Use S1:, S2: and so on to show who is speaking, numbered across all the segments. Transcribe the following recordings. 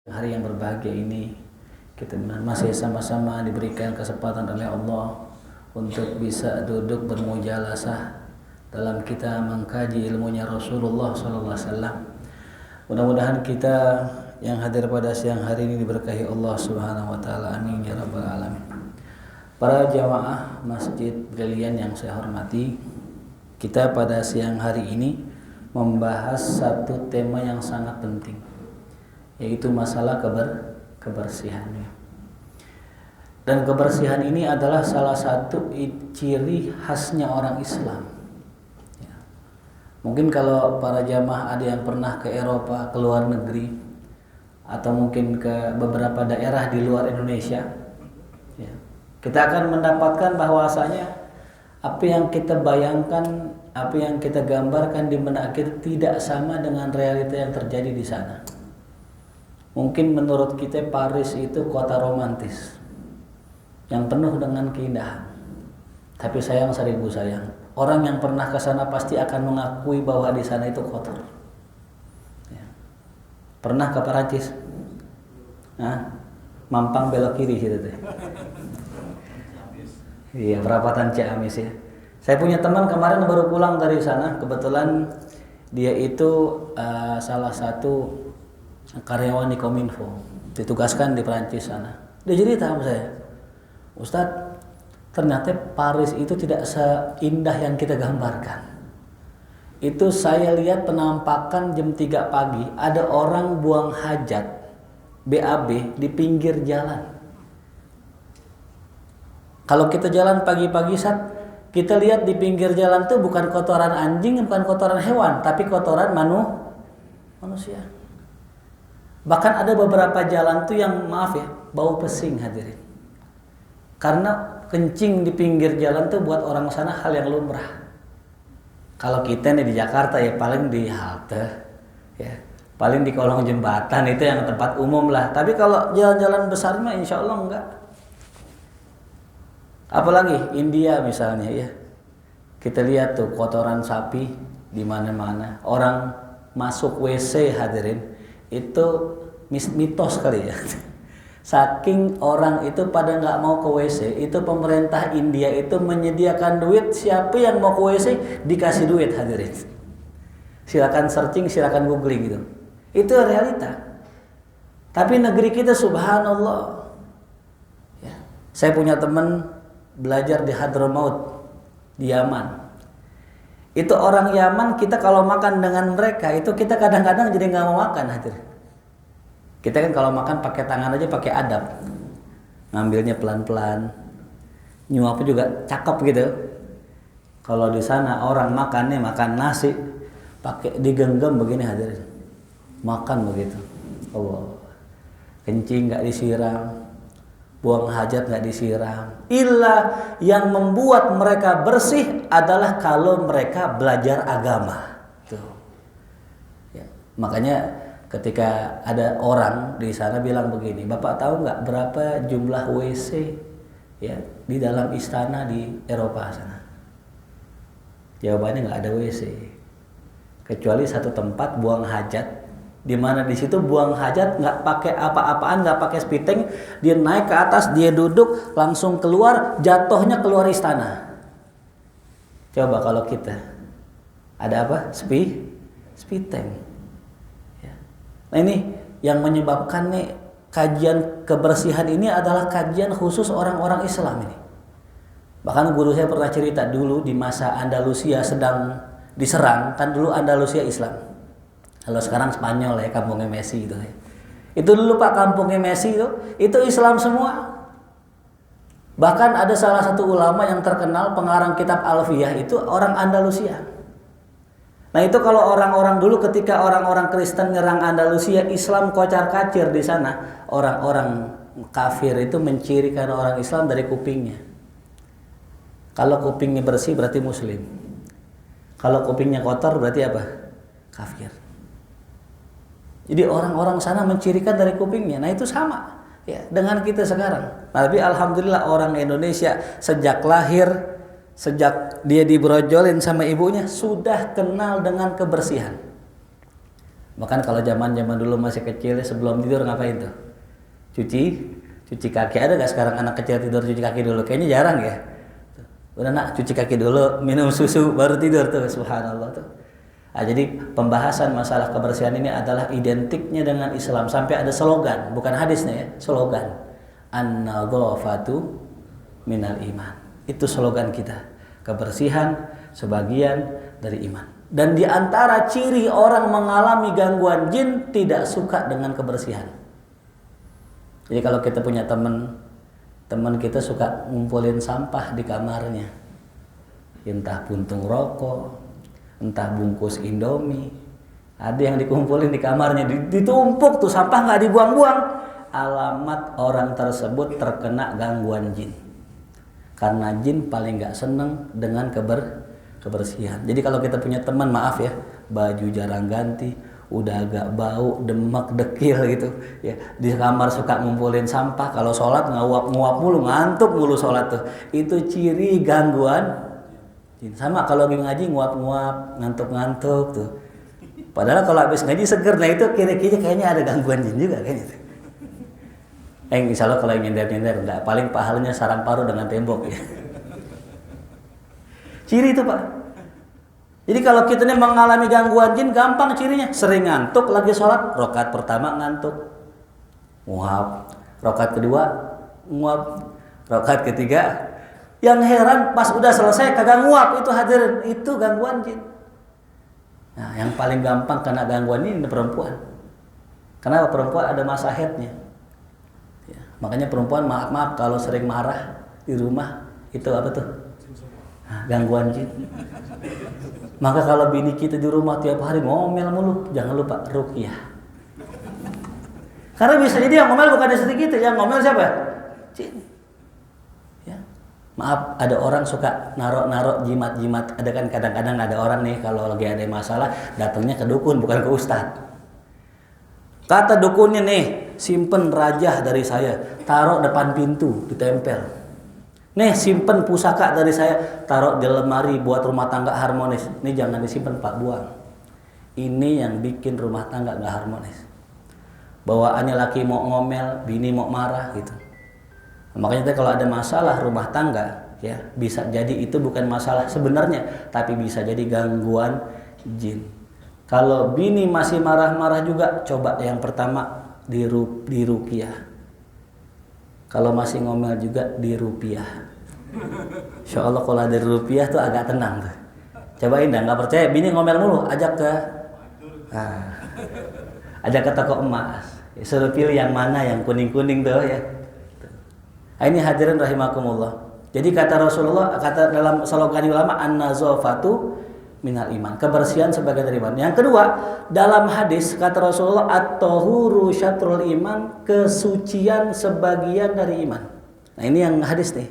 S1: Hari yang berbahagia ini kita masih sama-sama diberikan kesempatan oleh Allah untuk bisa duduk bermujalasah dalam kita mengkaji ilmunya Rasulullah SAW. Mudah-mudahan kita yang hadir pada siang hari ini diberkahi Allah Subhanahu wa taala. Amin ya rabbal alamin. Para jamaah Masjid Brilian yang saya hormati, kita pada siang hari ini membahas satu tema yang sangat penting, yaitu masalah kebersihan. Dan kebersihan ini adalah salah satu ciri khasnya orang Islam. Mungkin kalau para jamaah ada yang pernah ke Eropa, ke luar negeri, atau mungkin ke beberapa daerah di luar Indonesia, kita akan mendapatkan bahwasanya apa yang kita bayangkan, apa yang kita gambarkan di benak kita tidak sama dengan realita yang terjadi di sana. Mungkin menurut kita Paris itu kota romantis yang penuh dengan keindahan. Tapi sayang seribu sayang, orang yang pernah ke sana pasti akan mengakui bahwa di sana itu kotor. Pernah ke Perancis? Mampang belok kiri situ tuh. Iya, perapatan Ciamis ya. Saya punya teman kemarin baru pulang dari sana. Kebetulan dia itu salah satu karyawan di Kominfo, ditugaskan di Perancis sana. Dia cerita sama saya, Ustadz, ternyata Paris itu tidak seindah yang kita gambarkan. Itu saya lihat penampakan jam 3 pagi, ada orang buang hajat, BAB di pinggir jalan. Kalau kita jalan pagi-pagi saat kita lihat di pinggir jalan tuh bukan kotoran anjing, bukan kotoran hewan, tapi kotoran manusia. Bahkan ada beberapa jalan tuh yang maaf ya, bau pesing hadirin. Karena kencing di pinggir jalan tuh buat orang sana hal yang lumrah. Kalau kita nih di Jakarta ya paling di halte, ya paling di kolong jembatan, itu yang tempat umum lah. Tapi kalau jalan-jalan besar mah insya Allah enggak. Apalagi India misalnya ya, kita lihat tuh kotoran sapi di mana-mana. Orang masuk WC hadirin itu mitos kali ya. Saking orang itu pada nggak mau ke WC, itu pemerintah India itu menyediakan duit, siapa yang mau ke WC dikasih duit hadirin. Silakan searching, silakan googling gitu. Itu realita. Tapi negeri kita subhanallah. Ya. Saya punya teman belajar di Hadramaut di Yaman. Itu orang Yaman, kita kalau makan dengan mereka itu kita kadang-kadang jadi nggak mau makan hadirin. Kita kan kalau makan pakai tangan aja, pakai adab, ngambilnya pelan-pelan, nyuapnya juga cakep gitu. Kalau di sana orang makannya makan nasi pakai digenggam begini hadirin, makan begitu. Allah, kencing nggak disiram, buang hajat nggak disiram. Illa yang membuat mereka bersih adalah kalau mereka belajar agama. Tuh. Ya, makanya ketika ada orang di sana bilang begini, Bapak tahu nggak berapa jumlah WC ya di dalam istana di Eropa sana? Jawabannya nggak ada WC, kecuali satu tempat buang hajat, di mana di situ buang hajat nggak pakai apa-apaan, nggak pakai spiteng, dia naik ke atas, dia duduk, langsung keluar, jatuhnya keluar istana. Coba kalau kita ada apa? Spiteng. Nah ini yang menyebabkan nih kajian kebersihan ini adalah kajian khusus orang-orang Islam ini. Bahkan guru saya pernah cerita dulu di masa Andalusia sedang diserang, kan dulu Andalusia Islam. Kalau sekarang Spanyol ya, kampungnya Messi itu ya. Itu dulu Pak kampungnya Messi itu Islam semua. Bahkan ada salah satu ulama yang terkenal pengarang kitab Alfiyah itu orang Andalusia. Nah itu kalau orang-orang dulu ketika orang-orang Kristen nyerang Andalusia, Islam kocar-kacir di sana, orang-orang kafir itu mencirikan orang Islam dari kupingnya. Kalau kupingnya bersih berarti Muslim. Kalau kupingnya kotor berarti apa? Kafir. Jadi orang-orang sana mencirikan dari kupingnya. Nah itu sama ya dengan kita sekarang. Tapi alhamdulillah orang Indonesia sejak lahir, sejak dia dibrojolin sama ibunya sudah kenal dengan kebersihan. Bahkan kalau zaman dulu masih kecil sebelum tidur ngapain tuh? Cuci kaki. Ada nggak sekarang anak kecil tidur cuci kaki dulu? Kayaknya jarang ya. Udah nak cuci kaki dulu, minum susu baru tidur tuh. Subhanallah tuh. Nah, jadi pembahasan masalah kebersihan ini adalah identiknya dengan Islam. Sampai ada slogan, bukan hadisnya ya, slogan. An-nadhafatu minal iman. Itu slogan kita. Kebersihan sebagian dari iman. Dan di antara ciri orang mengalami gangguan jin tidak suka dengan kebersihan. Jadi kalau kita punya teman kita suka ngumpulin sampah di kamarnya. Entah puntung rokok, entah bungkus Indomie. Ada yang dikumpulin di kamarnya, ditumpuk tuh sampah nggak dibuang-buang. Alamat orang tersebut terkena gangguan jin. Karena jin paling nggak seneng dengan kebersihan. Jadi kalau kita punya teman, maaf ya, baju jarang ganti, udah agak bau, demek, dekil gitu ya, di kamar suka ngumpulin sampah, kalau sholat nguap mulu, ngantuk mulu sholat tuh, itu ciri gangguan jin. Sama kalau lagi ngaji nguap, ngantuk tuh, padahal kalau habis ngaji seger. Nah itu kira-kira kayaknya ada gangguan jin juga kayaknya tuh. Insya Allah kalau yang nyender enggak, paling pahalanya sarang paru dengan tembok ya. Ciri itu Pak. Jadi kalau kita ini mengalami gangguan jin, gampang cirinya. Sering ngantuk lagi sholat, rakaat pertama ngantuk, nguap. Rakaat kedua nguap. Rakaat ketiga, yang heran pas udah selesai kagak nguap, itu hadirin, itu gangguan jin. Nah, yang paling gampang kena gangguan ini perempuan. Kenapa? Perempuan ada masa haidnya. Ya, makanya perempuan maaf kalau sering marah di rumah, itu apa tuh? Gangguan jin. Maka kalau bini kita di rumah tiap hari ngomel mulu, jangan lupa ruqyah. Karena bisa jadi yang ngomel bukan istri kita, yang ngomel siapa? Jin. Ya. Maaf, ada orang suka narok jimat-jimat. Ada kan kadang-kadang ada orang nih kalau lagi ada masalah datangnya ke dukun bukan ke ustadz. Kata dukunnya nih, simpen rajah dari saya, taruh depan pintu, ditempel. Nih simpen pusaka dari saya, taruh di lemari buat rumah tangga harmonis. Ini jangan disimpan Pak, buang. Ini yang bikin rumah tangga nggak harmonis. Bawaannya laki mau ngomel, bini mau marah gitu. Makanya kalau ada masalah rumah tangga, ya bisa jadi itu bukan masalah sebenarnya, tapi bisa jadi gangguan jin. Kalau bini masih marah-marah juga, coba yang pertama diruqyah. Kalau masih ngomel juga dirupiah. Insya Allah kalau ada rupiah tuh agak tenang tuh. Cobain dah, nggak percaya bini ngomel mulu, ajak ke toko emas. Suruh pilih yang mana, yang kuning-kuning tuh ya. Nah, ini hadirin rahimakumullah. Jadi kata Rasulullah, kata dalam slogan ulama, an-nazafatu minal iman. Kebersihan sebagai dari iman. Yang kedua, dalam hadis kata Rasulullah, at-tahuru syatrul iman, kesucian sebagian dari iman. Nah, ini yang hadis nih.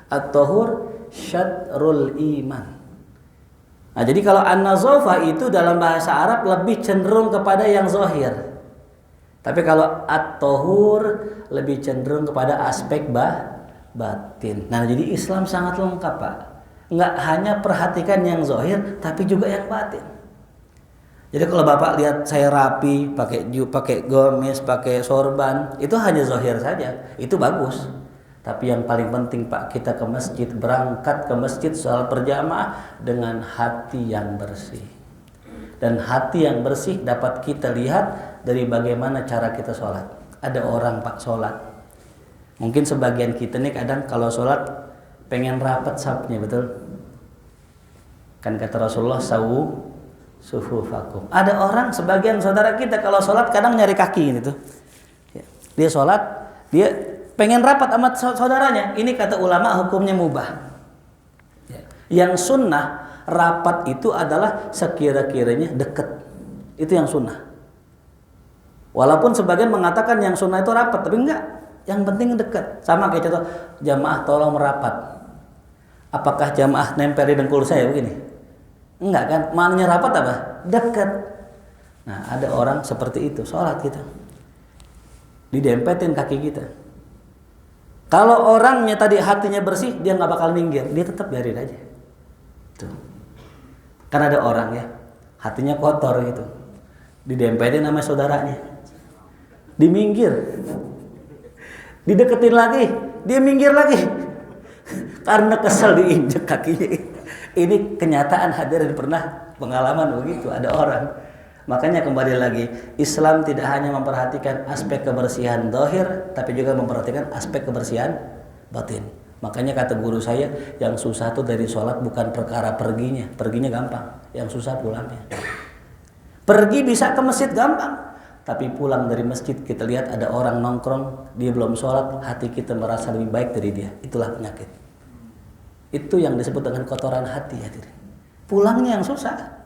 S1: At-tahur syatrul iman. Nah, jadi kalau an-nazafah itu dalam bahasa Arab lebih cenderung kepada yang zahir. Tapi kalau at-tahur lebih cenderung kepada aspek batin. Nah, jadi Islam sangat lengkap, Pak. Nggak hanya perhatikan yang zahir, tapi juga yang batin. Jadi kalau Bapak lihat saya rapi, pakai gamis, pakai sorban, itu hanya zahir saja, itu bagus. Tapi yang paling penting Pak, kita ke masjid, berangkat ke masjid soal berjamaah dengan hati yang bersih. Dan hati yang bersih dapat kita lihat dari bagaimana cara kita sholat. Ada orang Pak sholat, mungkin sebagian kita nih kadang kalau sholat pengen rapat safnya, betul? Kan kata Rasulullah, sawu sufufakum. Ada orang, sebagian saudara kita kalau sholat kadang nyari kaki gitu. Dia sholat, dia pengen rapat sama saudaranya. Ini kata ulama hukumnya mubah. Yang sunnah rapat itu adalah sekira-kiranya dekat. Itu yang sunnah. Walaupun sebagian mengatakan yang sunnah itu rapat, tapi enggak. Yang penting dekat. Sama kayak contoh, jamaah tolong merapat. Apakah jamaah nempel di dengkul saya begini? Enggak kan? Maknanya rapat apa? Dekat. Nah, ada orang seperti itu, sholat kita didempetin kaki kita. Kalau orangnya tadi hatinya bersih, dia nggak bakal minggir, dia tetap biarin aja. Tuh. Kan ada orang ya, hatinya kotor gitu. Didempetin sama saudaranya. Diminggir. Dideketin lagi, dia minggir lagi. Karena kesel diinjek kakinya. Ini kenyataan, hadirin, pernah pengalaman begitu, ada orang. Makanya kembali lagi, Islam tidak hanya memperhatikan aspek kebersihan zahir, tapi juga memperhatikan aspek kebersihan batin. Makanya kata guru saya, yang susah tuh dari sholat bukan perkara perginya gampang, yang susah pulangnya. Pergi bisa ke masjid gampang, tapi pulang dari masjid kita lihat ada orang nongkrong, dia belum sholat, hati kita merasa lebih baik dari dia. Itulah penyakit. Itu yang disebut dengan kotoran hati, hadirin. Pulangnya yang susah.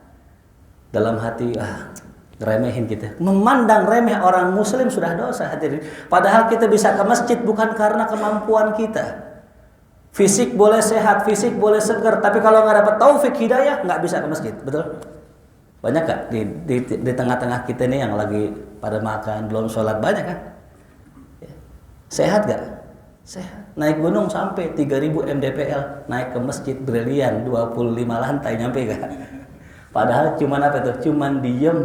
S1: Dalam hati, ngeremehin kita. Memandang remeh orang muslim sudah dosa, hadirin. Padahal kita bisa ke masjid bukan karena kemampuan kita. Fisik boleh sehat, fisik boleh segar, tapi kalau nggak dapat taufik hidayah, nggak bisa ke masjid, betul? Banyak gak di tengah-tengah kita ini yang lagi pada makan, belum sholat, banyak kan? Sehat gak? Sehat. Naik gunung sampai 3000 mdpl, naik ke masjid brilian 25 lantai, nyampe gak? Padahal cuman apa tuh? Cuman diem,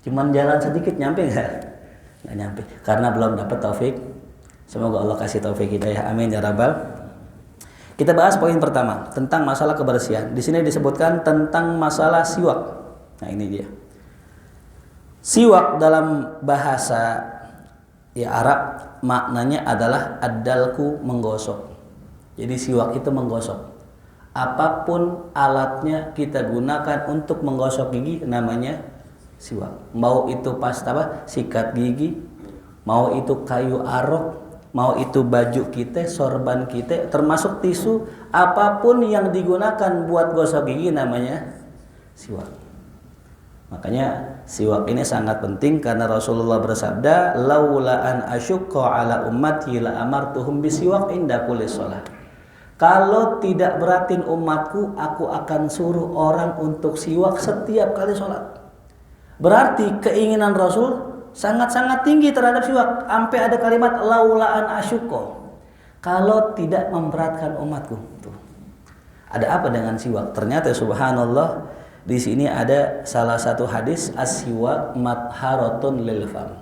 S1: cuman jalan sedikit, nyampe gak? Nggak nyampe, karena belum dapat taufik. Semoga Allah kasih taufik hidayah, amin ya rabbal. Kita bahas poin pertama tentang masalah kebersihan. Di sini disebutkan tentang masalah siwak. Nah ini dia. Siwak dalam bahasa Arab maknanya adalah ad-dalku, menggosok. Jadi siwak itu menggosok. Apapun alatnya kita gunakan untuk menggosok gigi namanya siwak. Mau itu pasta sikat gigi, mau itu kayu arok, mau itu baju kita, sorban kita, termasuk tisu, apapun yang digunakan buat gosok gigi namanya siwak. Makanya siwak ini sangat penting karena Rasulullah bersabda, laula an asyqa ala ummati la amartuhum bisiwak inda kulli shalah. Kalau tidak beratin umatku, aku akan suruh orang untuk siwak setiap kali sholat. Berarti keinginan Rasul sangat-sangat tinggi terhadap siwak. Sampai ada kalimat laulaan asyuko. Kalau tidak memberatkan umatku. Tuh. Ada apa dengan siwak? Ternyata subhanallah, di sini ada salah satu hadis, as-siwak matharatun lil fam.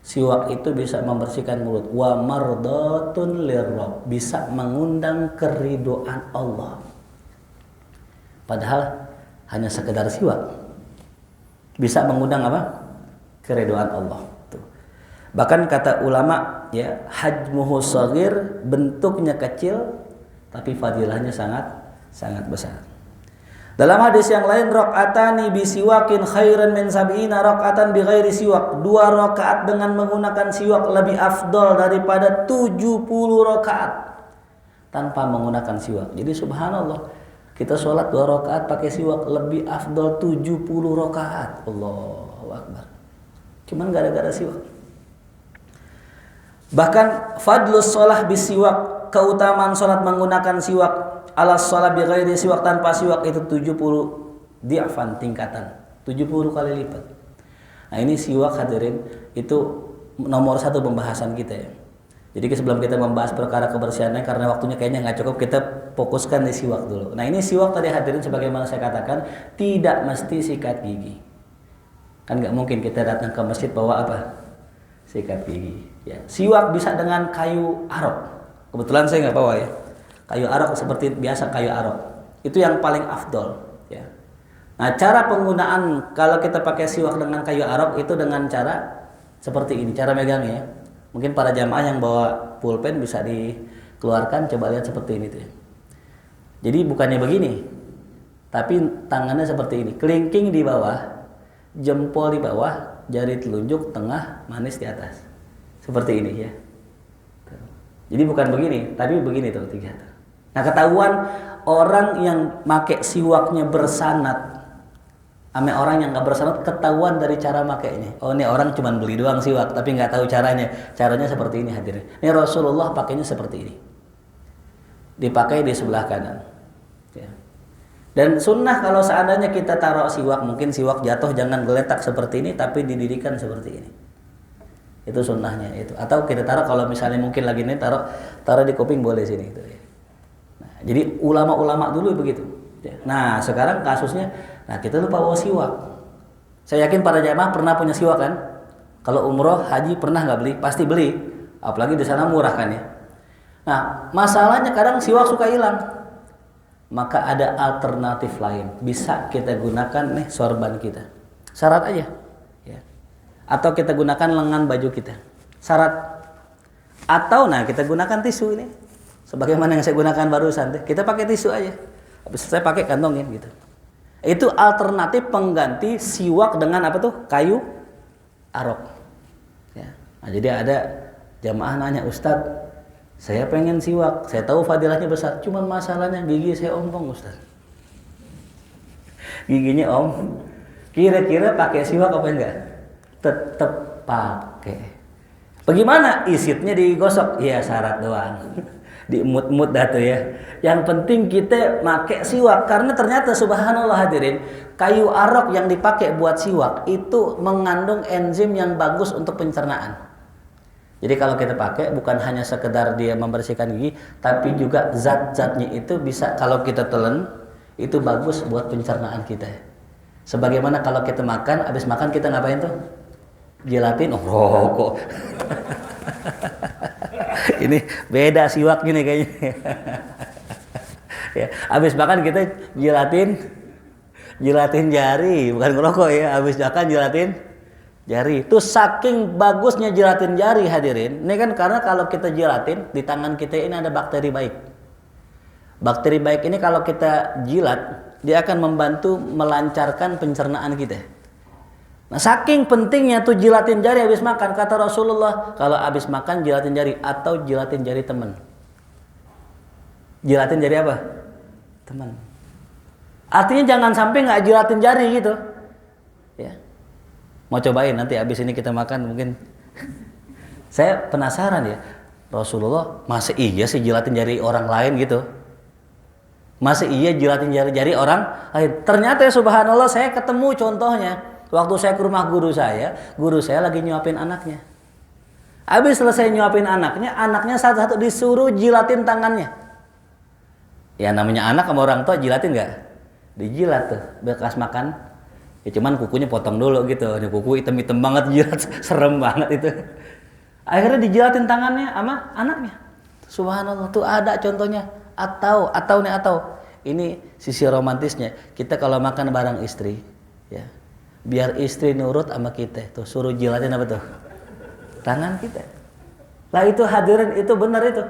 S1: Siwak itu bisa membersihkan mulut, wa mardatun lirrabb, bisa mengundang keridhaan Allah. Padahal hanya sekedar siwak bisa mengundang apa? Keridhaan Allah. Tuh. Bahkan kata ulama, hajmuhu shaghir, bentuknya kecil tapi fadilahnya sangat besar. Dalam hadis yang lain, rakaatani bisiwakin khairan min sab'ina rakaatan bighairi siwak. 2 rakaat dengan menggunakan siwak lebih afdol daripada 70 rakaat tanpa menggunakan siwak. Jadi subhanallah, kita sholat 2 rakaat pakai siwak lebih afdol 70 rakaat. Allahu akbar. Cuman gara-gara siwak. Bahkan fadlus sholah bisiwak, keutamaan sholat menggunakan siwak, ala sholat bighairi siwak, tanpa siwak itu 70 di'fan, tingkatan 70 kali lipat. Nah ini siwak, hadirin, itu nomor 1 pembahasan kita ya. Jadi sebelum kita membahas perkara kebersihannya, karena waktunya kayaknya nggak cukup, kita fokuskan di siwak dulu. Nah ini siwak tadi, hadirin, sebagaimana saya katakan, tidak mesti sikat gigi. Kan nggak mungkin kita datang ke masjid bawa apa? Sikat gigi ya. Siwak bisa dengan kayu arok. Kebetulan saya nggak bawa ya. Kayu arok seperti biasa, kayu arok itu yang paling afdol ya. Nah cara penggunaan kalau kita pakai siwak dengan kayu arok itu dengan cara seperti ini, cara megangnya ya. Mungkin para jamaah yang bawa pulpen bisa dikeluarkan, coba lihat seperti ini tuh ya. Jadi bukannya begini, tapi tangannya seperti ini, kelingking di bawah, jempol di bawah, jari telunjuk tengah, manis di atas, seperti ini ya. Jadi bukan begini, tapi begini tuh 3. Nah ketahuan orang yang pakai siwaknya bersanad ame orang yang nggak bersanad, ketahuan dari cara makainya. Oh ini orang cuma beli doang siwak tapi nggak tahu caranya. Caranya seperti ini, hadirin. Ini Rasulullah pakainya seperti ini, dipakai di sebelah kanan ya. Dan sunnah kalau seandainya kita taruh siwak, mungkin siwak jatuh jangan geletak seperti ini, tapi didirikan seperti ini. Itu sunnahnya itu. Atau kita taruh, kalau misalnya mungkin lagi ini taruh di kuping boleh sini gitu ya. Jadi ulama-ulama dulu begitu. Nah sekarang kasusnya, nah kita lupa bawa siwak. Saya yakin para jamaah pernah punya siwak kan? Kalau umroh, haji pernah nggak beli? Pasti beli. Apalagi di sana murah kan ya. Nah, masalahnya kadang siwak suka hilang. Maka ada alternatif lain. Bisa kita gunakan nih sorban kita. Syarat aja. Ya. Atau kita gunakan lengan baju kita. Syarat. Atau nah kita gunakan tisu ini. Sebagaimana yang saya gunakan barusan. Kita pakai tisu aja. Habis saya pakai kantongin gitu. Itu alternatif pengganti siwak dengan apa tuh? Kayu arok. Ya. Nah, jadi ada jamaah nanya, Ustadz, saya pengen siwak, saya tahu fadilahnya besar, cuman masalahnya gigi saya ompong Ustadz. Giginya om, kira-kira pakai siwak apa enggak? Tetap pakai. Bagaimana? Isitnya digosok? Iya, syarat doang. Diemut-emut dah tuh ya. Yang penting kita pakai siwak karena ternyata subhanallah hadirin, kayu arok yang dipakai buat siwak itu mengandung enzim yang bagus untuk pencernaan. Jadi kalau kita pakai bukan hanya sekedar dia membersihkan gigi, tapi juga zat-zatnya itu bisa kalau kita telan itu bagus buat pencernaan kita. Sebagaimana kalau kita makan, habis makan kita ngapain tuh? Jilatin, rokok. Ini beda siwak gini kayaknya. Ya, habis makan kita jilatin jari, bukan ngerokok ya. Habis makan jilatin jari. Itu saking bagusnya jilatin jari hadirin. Ini kan karena kalau kita jilatin di tangan kita ini ada bakteri baik. Bakteri baik ini kalau kita jilat, dia akan membantu melancarkan pencernaan kita. Nah, saking pentingnya tuh jilatin jari habis makan, kata Rasulullah, kalau habis makan jilatin jari atau jilatin jari teman. Jilatin jari apa? Teman. Artinya jangan sampai nggak jilatin jari gitu. Ya. Mau cobain nanti habis ini kita makan mungkin. Saya penasaran ya, Rasulullah masa iya sih jilatin jari orang lain gitu? Masa iya jilatin jari orang lain? Ternyata ya subhanallah saya ketemu contohnya. Waktu saya ke rumah guru saya lagi nyuapin anaknya. Habis selesai nyuapin anaknya satu-satu disuruh jilatin tangannya. Ya namanya anak sama orang tua jilatin nggak? Dijilat tuh, bekas makan. Ya cuman kukunya potong dulu gitu. Ini kuku hitam-hitam banget jilat, serem banget itu. Akhirnya dijilatin tangannya sama anaknya. Subhanallah tuh ada contohnya. Atau ini sisi romantisnya. Kita kalau makan bareng istri, ya. Biar istri nurut sama kita tuh suruh jilatin apa tuh tangan kita. Lah itu hadirin itu benar itu.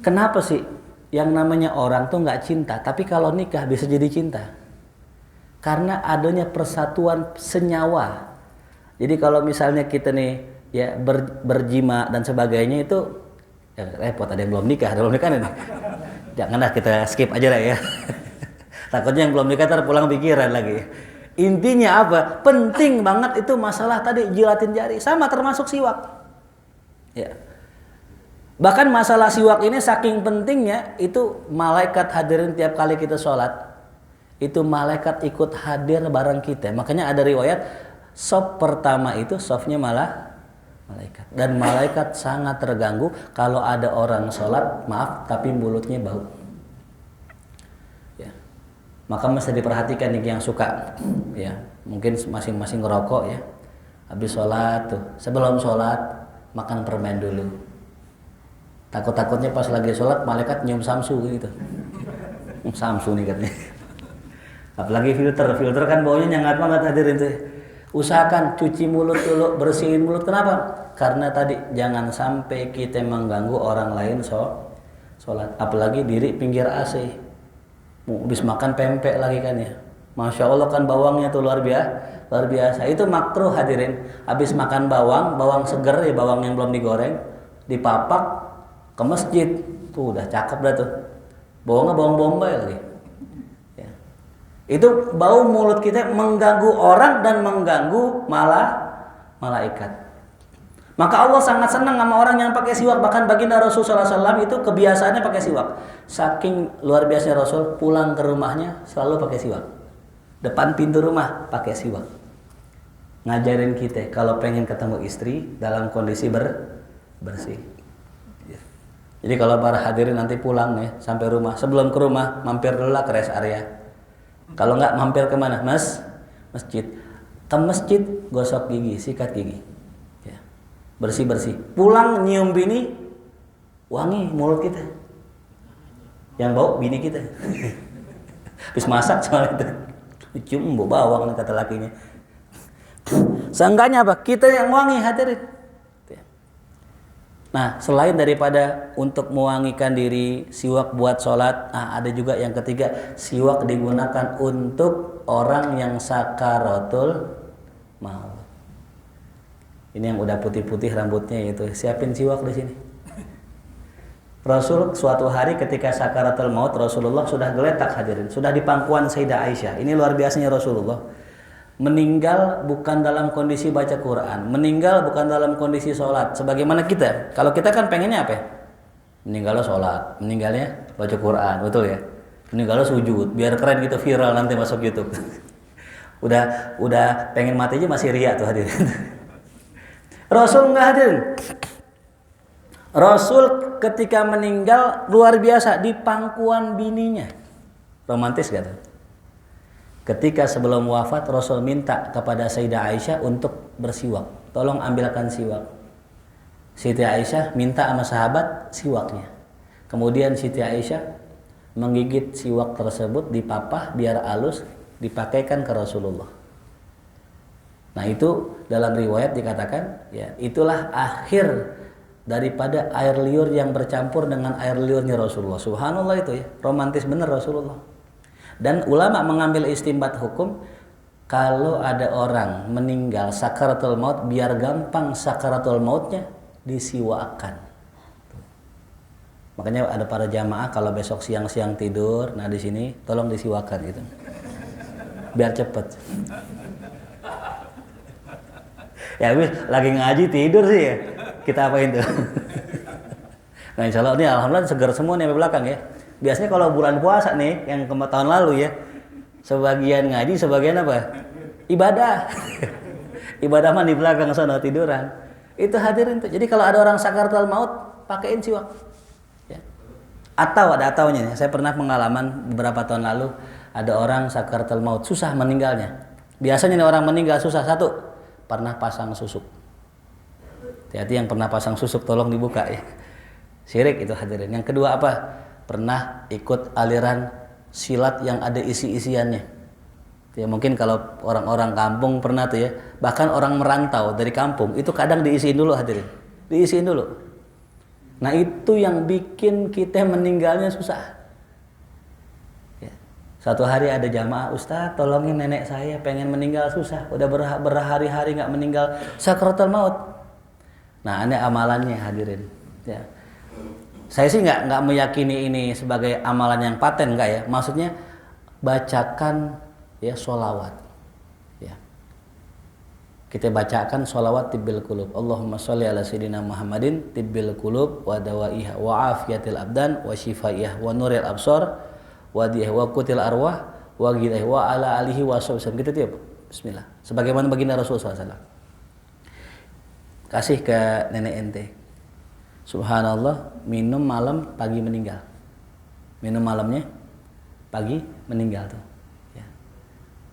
S1: Kenapa sih yang namanya orang tuh nggak cinta tapi kalau nikah bisa jadi cinta? Karena adanya persatuan senyawa. Jadi kalau misalnya kita nih ya berjima dan sebagainya itu ya repot, ada yang belum nikah nih. Janganlah kita skip aja lah ya. Takutnya yang belum nikah ntar pulang pikiran lagi. Intinya apa? Penting banget itu masalah tadi jilatin jari. Sama termasuk siwak. Ya. Bahkan masalah siwak ini saking pentingnya itu malaikat hadirin tiap kali kita sholat. Itu malaikat ikut hadir bareng kita. Makanya ada riwayat saf pertama itu safnya malah malaikat. Dan malaikat sangat terganggu kalau ada orang sholat maaf tapi mulutnya bau. Maka mesti diperhatikan nih yang suka ya mungkin masing-masing ngerokok ya habis sholat tuh sebelum sholat makan permen dulu, takutnya pas lagi sholat malaikat nyium samsu gitu. Samsu nih katanya. Apalagi filter kan baunya nyengat banget hadirin tuh. Usahakan cuci mulut dulu, bersihin mulut. Kenapa? Karena tadi jangan sampai kita mengganggu orang lain sholat, apalagi diri pinggir AC. Habis makan pempek lagi kan ya. Masya Allah kan bawangnya tuh luar biasa. Itu makruh hadirin. Habis makan bawang seger ya, bawang yang belum digoreng, dipapak ke masjid. Tuh udah cakep dah tuh. Bawangnya bawang bombay lagi. Ya. Itu bau mulut kita mengganggu orang dan mengganggu malaikat. Maka Allah sangat senang sama orang yang pakai siwak. Bahkan baginda Rasulullah SAW itu kebiasaannya pakai siwak. Saking luar biasanya Rasul pulang ke rumahnya selalu pakai siwak. Depan pintu rumah pakai siwak. Ngajarin kita kalau pengen ketemu istri dalam kondisi bersih. Jadi kalau para hadirin nanti pulang nih sampai rumah, sebelum ke rumah mampir dulu lah ke rest area. Kalau nggak mampir kemana? Masjid. Ke masjid gosok gigi, sikat gigi. Ya. Bersih-bersih. Pulang nyium bini, wangi mulut kita. Yang bau bini kita. Habis masak soal itu. Cium bau bawang kata lakinya. Seenggaknya apa? Kita yang wangi hadirin. Nah, selain daripada untuk mewangikan diri, siwak buat sholat, ada juga yang ketiga, siwak digunakan untuk orang yang sakaratul maut. Ini yang udah putih-putih rambutnya itu, siapin siwak di sini. Rasul suatu hari ketika sakaratul maut, Rasulullah sudah geletak hadirin, sudah di pangkuan Sayyidah Aisyah. Ini luar biasanya Rasulullah. Meninggal bukan dalam kondisi baca Quran, meninggal bukan dalam kondisi sholat. Sebagaimana kita, kalau kita kan pengennya apa? Meninggalnya sholat, meninggalnya baca Quran, betul ya? Meninggalnya sujud, biar keren gitu, viral nanti masuk YouTube. udah pengen mati aja masih riak tuh hadirin. Rasul nggak hadirin. Rasul ketika meninggal luar biasa di pangkuan bininya. Romantis gak tuh? Ketika sebelum wafat Rasul minta kepada Sayyidah Aisyah untuk bersiwak. Tolong ambilkan siwak. Siti Aisyah minta sama sahabat siwaknya. Kemudian Siti Aisyah menggigit siwak tersebut dipapah biar halus, dipakaikan ke Rasulullah. Nah, itu dalam riwayat dikatakan, ya, itulah akhir daripada air liur yang bercampur dengan air liurnya Rasulullah. Subhanallah itu ya, romantis bener Rasulullah. Dan ulama mengambil istinbat hukum, kalau ada orang meninggal sakaratul maut, biar gampang sakaratul mautnya disiwakan. Makanya ada para jamaah kalau besok siang-siang tidur, nah di sini tolong disiwakan gitu. Biar cepet. Ya habis lagi ngaji tidur sih ya. Kita apain tuh? Nah insya Allah ini alhamdulillah segar semua nih sampai belakang ya. Biasanya kalau bulan puasa nih, yang tahun lalu ya, sebagian ngaji, sebagian apa? Ibadah. Ibadah mah di belakang sana tiduran. Itu hadirin tuh. Jadi kalau ada orang sakaratul maut, pakein siwak. Ya. Atau ada ataunya nih. Saya pernah pengalaman beberapa tahun lalu, ada orang sakaratul maut, susah meninggalnya. Biasanya nih orang meninggal susah, satu, pernah pasang susuk. Hati-hati yang pernah pasang susuk tolong dibuka ya. Syirik itu hadirin. Yang kedua apa? Pernah ikut aliran silat yang ada isi-isiannya. Ya, mungkin kalau orang-orang kampung pernah tuh ya. Bahkan orang merantau dari kampung itu kadang diisiin dulu hadirin. Diisiin dulu. Nah itu yang bikin kita meninggalnya susah. Ya. Satu hari ada jamaah, Ustaz tolongin nenek saya pengen meninggal susah. Udah berhari-hari gak meninggal sakaratul maut. Nah ini amalannya hadirin. Ya. Saya sih nggak meyakini ini sebagai amalan yang paten, enggak ya. Maksudnya bacakan ya sholawat. Ya. Kita bacakan sholawat tibbil qulub. Allahumma sholli ala sayyidina Muhammadin tibbil qulub wa dawaiha wa afiyatil abdan wa shifaiyah wa nuril absar wa diyah wa kutil arwah wa ghidayah wa ala alihi wa sahbihi. Gitu tuh ya. Bismillah. Sebagaimana baginda Rasulullah SAW. Kasih ke nenek ente. Subhanallah, minum malam, pagi meninggal. Minum malamnya, pagi meninggal tuh. Ya.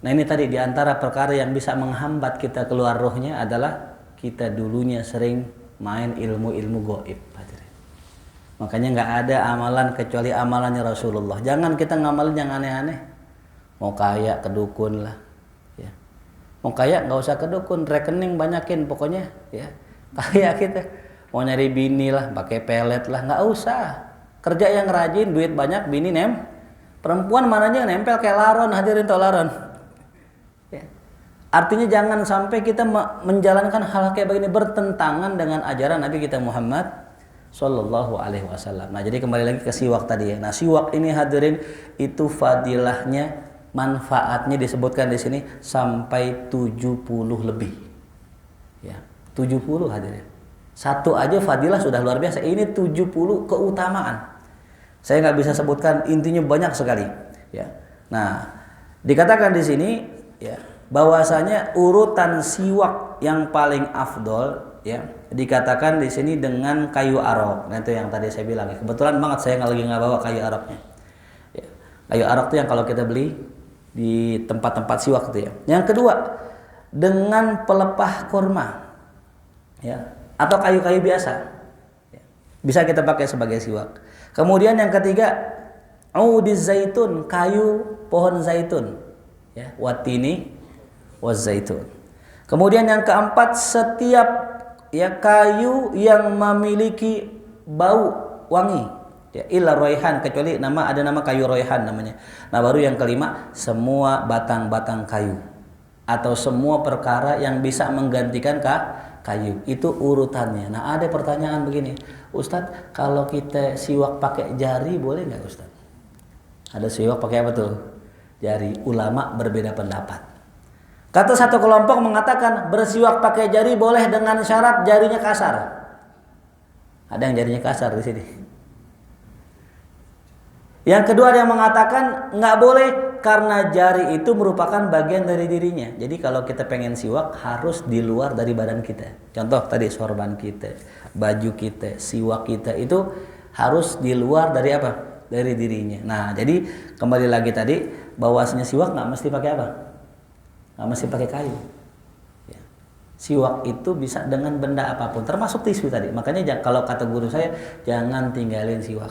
S1: Nah ini tadi diantara perkara yang bisa menghambat kita keluar rohnya adalah kita dulunya sering main ilmu-ilmu gaib. Makanya nggak ada amalan kecuali amalannya Rasulullah. Jangan kita ngamalin yang aneh-aneh. Mau kaya ke dukun lah. Ya. Mau kaya nggak usah ke dukun, rekening banyakin pokoknya. Ya. Kaya kita. Mau nyari bini lah, pakai pelet lah, nggak usah. Kerja yang rajin, duit banyak, bini perempuan mananya nempel kayak laron, hadirin tau laron. Ya. Artinya jangan sampai kita menjalankan hal kayak begini bertentangan dengan ajaran Nabi kita Muhammad Sallallahu Alaihi Wasallam. Nah jadi kembali lagi ke siwak tadi ya. Nah siwak ini hadirin itu fadilahnya, manfaatnya disebutkan di sini sampai 70 lebih. Ya, 70 hadirin. Satu aja fadilah sudah luar biasa. Ini 70 keutamaan. Saya nggak bisa sebutkan, intinya banyak sekali. Ya. Nah, dikatakan di sini ya bahwasanya urutan siwak yang paling afdol ya dikatakan di sini dengan kayu arok. Nah itu yang tadi saya bilang ya. Kebetulan banget saya lagi nggak bawa kayu aroknya. Ya. Kayu arok itu yang kalau kita beli di tempat-tempat siwak itu ya. Yang kedua dengan pelepah kurma, ya, atau kayu-kayu biasa, ya, bisa kita pakai sebagai siwak. Kemudian yang ketiga, udiz zaitun, kayu pohon zaitun, ya, watini wazaitun. Kemudian yang keempat, setiap ya kayu yang memiliki bau wangi, ya, illa royhan, kecuali ada nama kayu royhan namanya. Nah baru yang kelima, semua batang-batang kayu atau semua perkara yang bisa menggantikan kayu, itu urutannya. Nah ada pertanyaan begini, Ustadz, kalau kita siwak pakai jari boleh nggak Ustadz? Ada siwak pakai apa tuh? Jari. Ulama berbeda pendapat. Kata satu kelompok mengatakan bersiwak pakai jari boleh dengan syarat jarinya kasar. Ada yang jarinya kasar di sini. Yang kedua ada yang mengatakan nggak boleh karena jari itu merupakan bagian dari dirinya. Jadi kalau kita pengen siwak harus di luar dari badan kita. Contoh tadi sorban kita, baju kita, siwak kita itu harus di luar dari apa? Dari dirinya. Nah jadi kembali lagi tadi bahwasanya siwak nggak mesti pakai apa? Nggak mesti pakai kayu. Ya. Siwak itu bisa dengan benda apapun, termasuk tisu tadi. Makanya kalau kata guru saya jangan tinggalin siwak.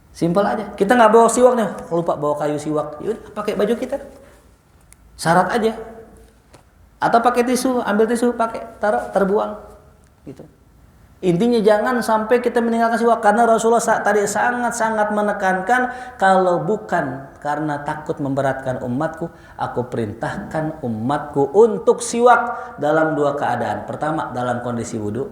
S1: Simpel aja. Kita nggak bawa siwak nih, lupa bawa kayu siwak. Yaudah, pakai baju kita. Syarat aja. Atau pakai tisu, ambil tisu, pakai, taruh, terbuang. Gitu. Intinya jangan sampai kita meninggalkan siwak karena Rasulullah tadi sangat-sangat menekankan kalau bukan karena takut memberatkan umatku, aku perintahkan umatku untuk siwak dalam dua keadaan. Pertama dalam kondisi wudhu,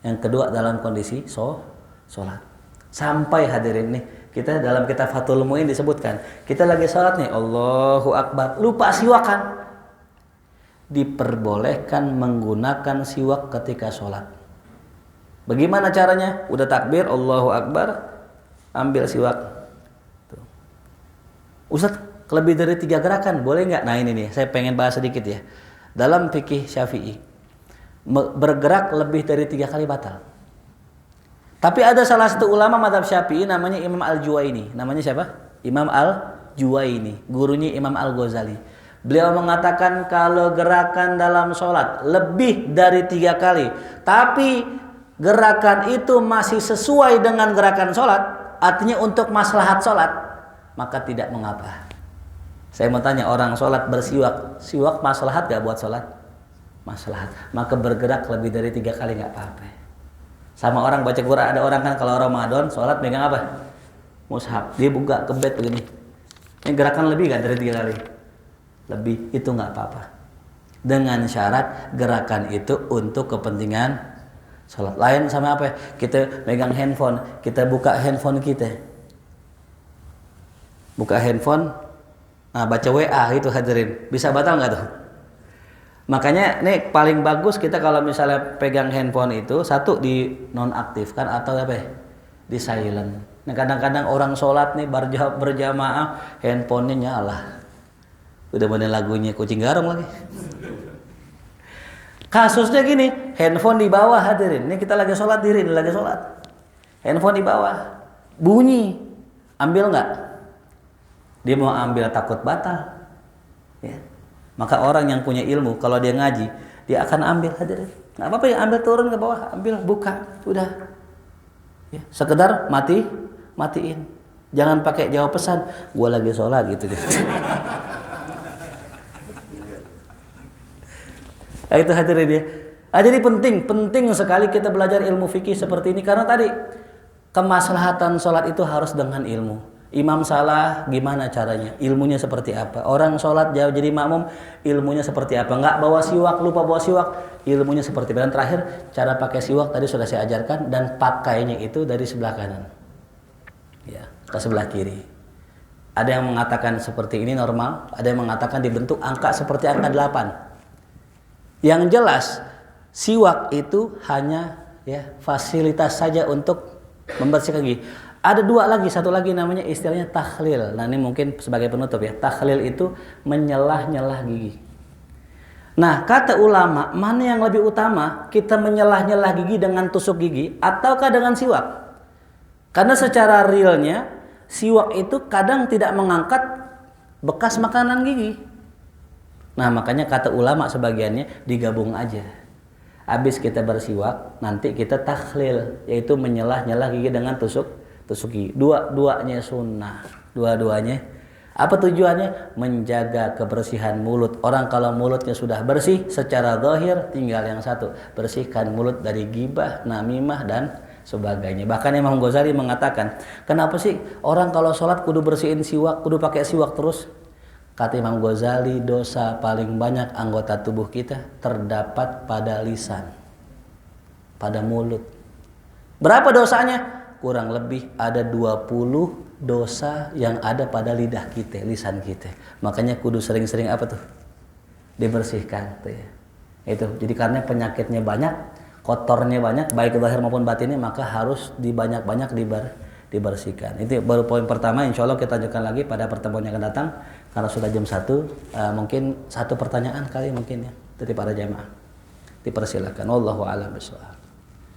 S1: yang kedua dalam kondisi sholat. Sampai hadirin nih, kita dalam kitab Fathul Mu'in disebutkan, kita lagi sholat nih, Allahu Akbar, lupa siwakan. Diperbolehkan menggunakan siwak ketika sholat. Bagaimana caranya? Udah takbir, Allahu Akbar, ambil siwak. Tuh. Ustadz, lebih dari 3 gerakan, boleh nggak? Nah ini nih, saya pengen bahas sedikit ya. Dalam fikih Syafi'i, bergerak lebih dari 3 kali batal. Tapi ada salah satu ulama mazhab Syafi'i namanya Imam Al-Juwaini. Namanya siapa? Imam Al-Juwaini, gurunya Imam Al-Ghazali. Beliau mengatakan kalau gerakan dalam sholat lebih dari 3 kali, tapi gerakan itu masih sesuai dengan gerakan sholat, artinya untuk maslahat sholat, maka tidak mengapa. Saya mau tanya, orang sholat bersiwak, siwak maslahat gak buat sholat? Maslahat. Maka bergerak lebih dari 3 kali gak apa-apa. Sama orang baca Quran, ada orang kan kalau Ramadan sholat megang apa? Mushaf. Dia buka kebet begini. Ini gerakan lebih kan dari 3 kali? Lebih, itu nggak apa-apa. Dengan syarat gerakan itu untuk kepentingan sholat. Lain sama apa? Kita megang handphone, kita buka handphone kita. Buka handphone, nah baca WA itu hadirin. Bisa batal nggak tuh? Makanya nih paling bagus kita kalau misalnya pegang handphone itu satu di nonaktifkan atau apa ya? Di silent. Nah kadang-kadang orang sholat nih berjamaah handphonenya nyala. Udah bener lagunya Kucing Garong lagi. Kasusnya gini, handphone di bawah hadirin. Ini kita lagi sholat diri, lagi sholat. Handphone di bawah, bunyi. Ambil nggak? Dia mau ambil takut batal. Ya. Maka orang yang punya ilmu kalau dia ngaji, dia akan ambil hadirin. Nggak apa-apa ya, ambil turun ke bawah, ambil buka, udah. Ya, sekedar matiin. Jangan pakai jawab pesan, gua lagi sholat gitu. Nah, itu hadirin dia. Jadi penting sekali kita belajar ilmu fikih seperti ini karena tadi kemaslahatan sholat itu harus dengan ilmu. Imam salah, gimana caranya? Ilmunya seperti apa? Orang sholat jauh jadi makmum, ilmunya seperti apa? Nggak bawa siwak, lupa bawa siwak, ilmunya seperti apa? Dan terakhir, cara pakai siwak tadi sudah saya ajarkan dan pakainya itu dari sebelah kanan, ya, ke sebelah kiri. Ada yang mengatakan seperti ini normal, ada yang mengatakan dibentuk angka seperti angka 8. Yang jelas, siwak itu hanya ya fasilitas saja untuk membersihkan gigi. Ada 2 lagi, satu lagi namanya istilahnya takhlil. Nah ini mungkin sebagai penutup ya. Takhlil itu menyelah-nyelah gigi. Nah kata ulama, mana yang lebih utama? Kita menyelah-nyelah gigi dengan tusuk gigi ataukah dengan siwak? Karena secara realnya siwak itu kadang tidak mengangkat bekas makanan gigi. Nah makanya kata ulama sebagiannya digabung aja. Habis kita bersiwak, nanti kita takhlil, yaitu menyelah-nyelah gigi dengan tusuk gigi. Dua-duanya sunnah. Dua-duanya. Apa tujuannya? Menjaga kebersihan mulut. Orang kalau mulutnya sudah bersih secara zahir, tinggal yang satu, bersihkan mulut dari gibah, namimah dan sebagainya. Bahkan Imam Ghazali mengatakan, kenapa sih orang kalau sholat kudu bersihin siwak, kudu pakai siwak terus? Kata Imam Ghazali, dosa paling banyak anggota tubuh kita terdapat pada lisan, pada mulut. Berapa dosanya? Kurang lebih ada 20 dosa yang ada pada lidah kita, lisan kita. Makanya kudu sering-sering apa tuh? Dibersihkan tuh ya. Itu. Jadi karena penyakitnya banyak, kotornya banyak, baik zahir maupun batinnya, maka harus dibanyak-banyak dibersihkan. Itu baru poin pertama. Insya Allah kita lanjutkan lagi pada pertemuan yang akan datang. Karena sudah jam 1, mungkin satu pertanyaan kali mungkin ya dari para jamaah. Dipersilakan. Wallahu a'lam bishawab.